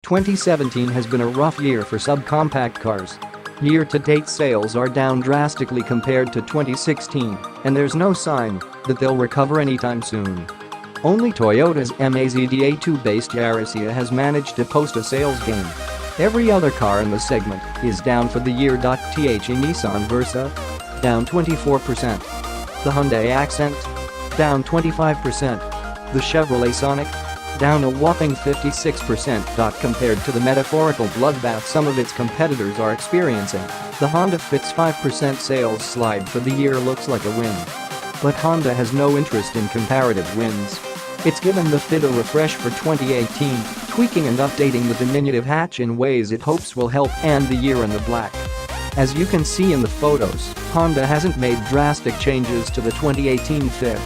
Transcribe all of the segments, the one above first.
2017 has been a rough year for subcompact cars. Year-to-date sales are down drastically compared to 2016, and there's no sign that they'll recover anytime soon. Only Toyota's Mazda2-based Yaris has managed to post a sales gain. Every other car in the segment is down for the year. The Nissan Versa, down 24%. The Hyundai Accent, down 25%. The Chevrolet Sonic, down a whopping 56%. Compared to the metaphorical bloodbath some of its competitors are experiencing, the Honda Fit's 5% sales slide for the year looks like a win. But Honda has no interest in comparative wins. It's given the Fit a refresh for 2018, tweaking and updating the diminutive hatch in ways it hopes will help end the year in the black. As you can see in the photos, Honda hasn't made drastic changes to the 2018 Fit.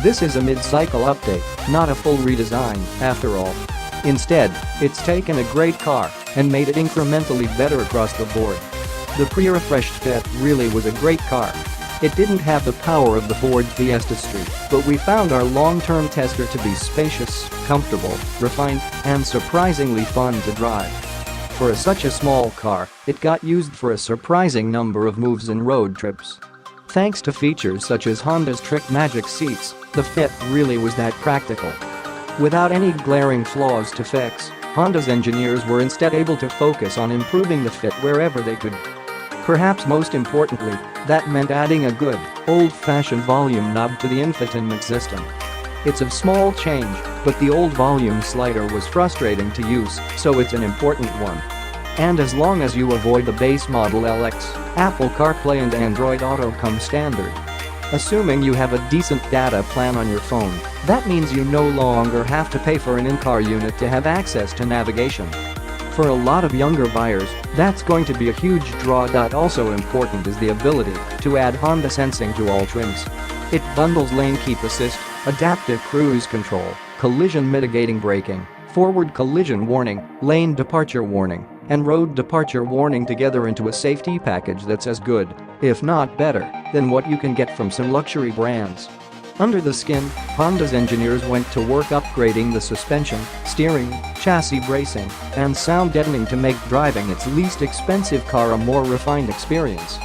This is a mid-cycle update, not a full redesign, after all. Instead, it's taken a great car and made it incrementally better across the board. The pre-refreshed Fit really was a great car. It didn't have the power of the Ford Fiesta ST, but we found our long-term tester to be spacious, comfortable, refined, and surprisingly fun to drive. For such a small car, it got used for a surprising number of moves and road trips. Thanks to features such as Honda's Trick Magic seats, the Fit really was that practical. Without any glaring flaws to fix, Honda's engineers were instead able to focus on improving the Fit wherever they could. Perhaps most importantly, that meant adding a good, old-fashioned volume knob to the infotainment system. It's a small change, but the old volume slider was frustrating to use, so it's an important one. And as long as you avoid the base model LX, Apple CarPlay and Android Auto come standard. Assuming you have a decent data plan on your phone, that means you no longer have to pay for an in-car unit to have access to navigation. For a lot of younger buyers, that's going to be a huge draw. Also important is the ability to add Honda sensing to all trims. It bundles lane keep assist, adaptive cruise control, collision mitigating braking, forward collision warning, lane departure warning, and road departure warning together into a safety package that's as good, if not better, than what you can get from some luxury brands. Under the skin, Honda's engineers went to work upgrading the suspension, steering, chassis bracing, and sound deadening to make driving its least expensive car a more refined experience.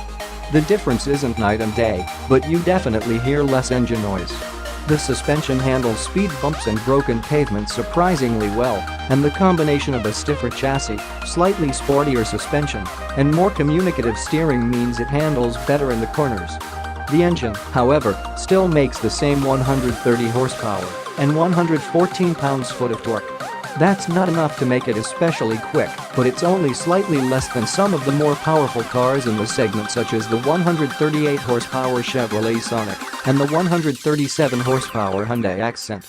The difference isn't night and day, but you definitely hear less engine noise. The suspension handles speed bumps and broken pavement surprisingly well, and the combination of a stiffer chassis, slightly sportier suspension, and more communicative steering means it handles better in the corners. The engine, however, still makes the same 130 horsepower and 114 pounds-foot of torque. That's not enough to make it especially quick, but it's only slightly less than some of the more powerful cars in the segment such as the 138 horsepower Chevrolet Sonic and the 137 horsepower Hyundai Accent.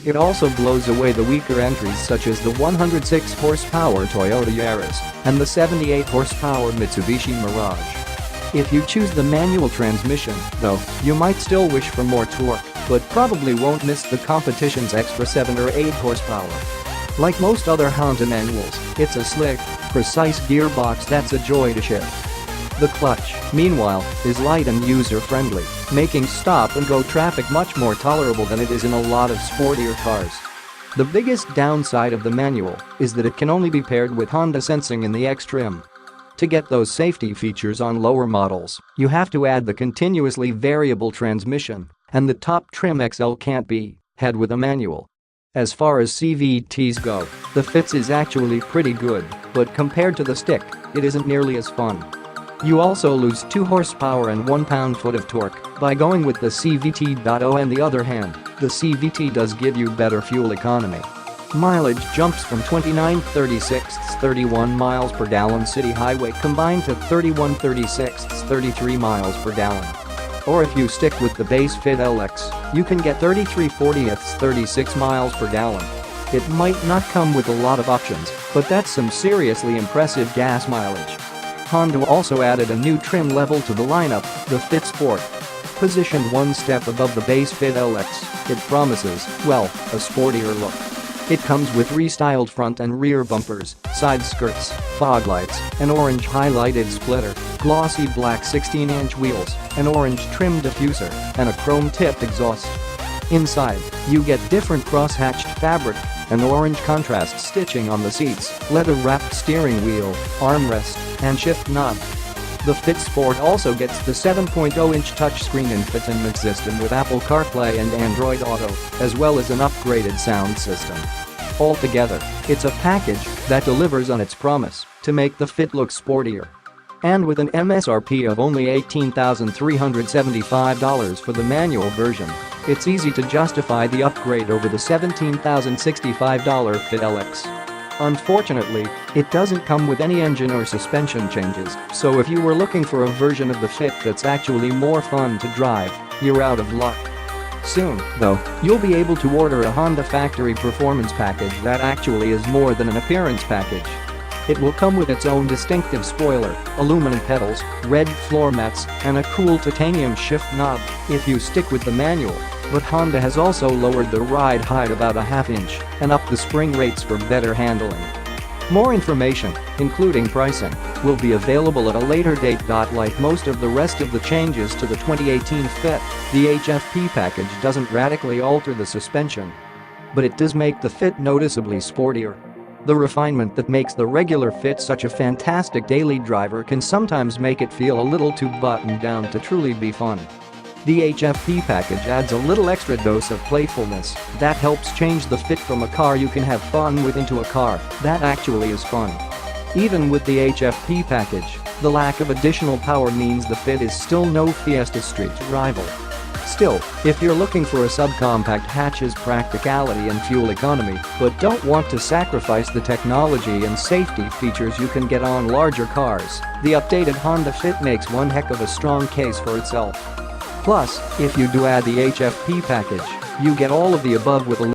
It also blows away the weaker entries such as the 106 horsepower Toyota Yaris and the 78 horsepower Mitsubishi Mirage. If you choose the manual transmission, though, you might still wish for more torque, but probably won't miss the competition's extra 7 or 8 horsepower. Like most other Honda manuals, it's a slick, precise gearbox that's a joy to shift. The clutch, meanwhile, is light and user-friendly, making stop-and-go traffic much more tolerable than it is in a lot of sportier cars. The biggest downside of the manual is that it can only be paired with Honda sensing in the X trim. To get those safety features on lower models, you have to add the continuously variable transmission, and the top trim XL can't be had with a manual. As far as CVTs go, the Fit is actually pretty good, but compared to the stick, it isn't nearly as fun. You also lose 2 horsepower and 1 pound-foot of torque by going with the CVT.0. On the other hand, the CVT does give you better fuel economy. Mileage jumps from 29.36 31 miles per gallon city highway combined to 31.36 33 miles per gallon. Or if you stick with the base Fit LX, you can get 33.40 36 miles per gallon. It might not come with a lot of options, but that's some seriously impressive gas mileage. Honda also added a new trim level to the lineup, the Fit Sport. Positioned one step above the base Fit LX, it promises, well, a sportier look. It comes with restyled front and rear bumpers, side skirts, fog lights, an orange highlighted splitter, glossy black 16-inch wheels, an orange trim diffuser, and a chrome-tipped exhaust. Inside, you get different cross-hatched fabric and orange contrast stitching on the seats, leather-wrapped steering wheel, armrest, and shift knob. The Fit Sport also gets the 7.0-inch touchscreen infotainment system with Apple CarPlay and Android Auto, as well as an upgraded sound system. Altogether, it's a package that delivers on its promise to make the Fit look sportier. And with an MSRP of only $18,375 for the manual version, it's easy to justify the upgrade over the $17,065 Fit LX. Unfortunately, it doesn't come with any engine or suspension changes, so if you were looking for a version of the Fit that's actually more fun to drive, you're out of luck. Soon, though, you'll be able to order a Honda Factory Performance Package that actually is more than an appearance package. It will come with its own distinctive spoiler, aluminum pedals, red floor mats, and a cool titanium shift knob if you stick with the manual, but Honda has also lowered the ride height about a half-inch and upped the spring rates for better handling. More information, including pricing, will be available at a later date. Like most of the rest of the changes to the 2018 Fit, the HFP package doesn't radically alter the suspension, but it does make the Fit noticeably sportier. The refinement that makes the regular Fit such a fantastic daily driver can sometimes make it feel a little too buttoned down to truly be fun. The HFP package adds a little extra dose of playfulness that helps change the Fit from a car you can have fun with into a car that actually is fun. Even with the HFP package, the lack of additional power means the Fit is still no Fiesta Street rival. Still, if you're looking for a subcompact hatch's practicality and fuel economy but don't want to sacrifice the technology and safety features you can get on larger cars, the updated Honda Fit makes one heck of a strong case for itself. Plus, if you do add the HFP package, you get all of the above with a